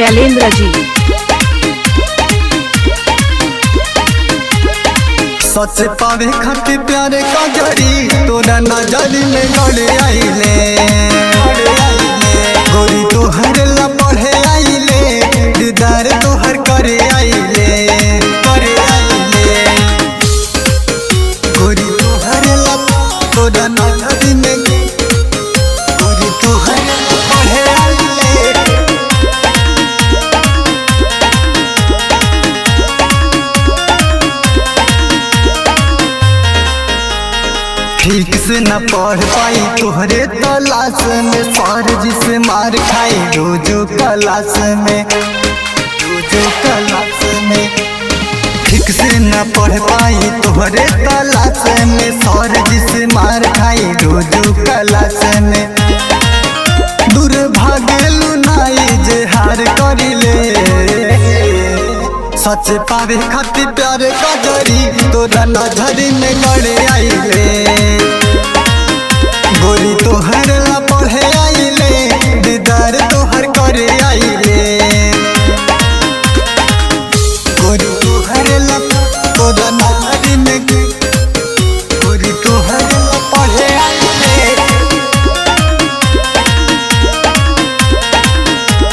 शैलेंद्र जी। सच पावे खातिर प्यारे का जड़ी तोरा नजरी में गड़े आइले गोरी तोहर ला पढ़े आइले दीदार तोहर करे आइले गोरी तोहर ला तोरा नजरी में गोरी तोहर ला पढ़े आइले। ठीक से न पढ़ पाई तोहरे तलाश में सर जिसे मार खाई रोजो क्लास में ठीक से न पढ़ पाई तोहरे तलाश में सर जिसे मार खाई रोजो क्लास में दूर भागेलू नाई जे हार करिले सच पावे खातिर प्यारे का जरी तोरा नजरी में गड़े आइले गोरी तोहर ला पढ़े आइले दीदार तोहर करे आइले गोरी तोहर ला तोरा नजरी में गोरी तोहर ला पढ़े आइले।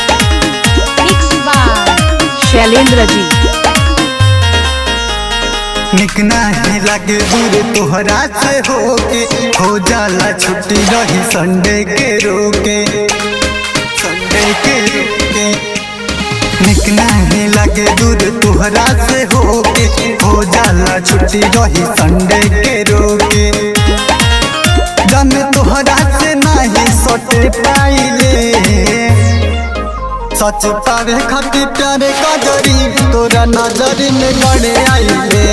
Mix by Shailendra ji. निक नहीं लगे दूर तोहरा से होके हो जाला छुट्टी रही संडे के रोके निक नहीं लगे दूर तोहरा से होके हो जाला छुट्टी रही संडे के रोके जन तोहरा से नहीं सोटे पाइले सच पावे खातिर प्यारे का जरी तोरा नजरी में गड़े आइले।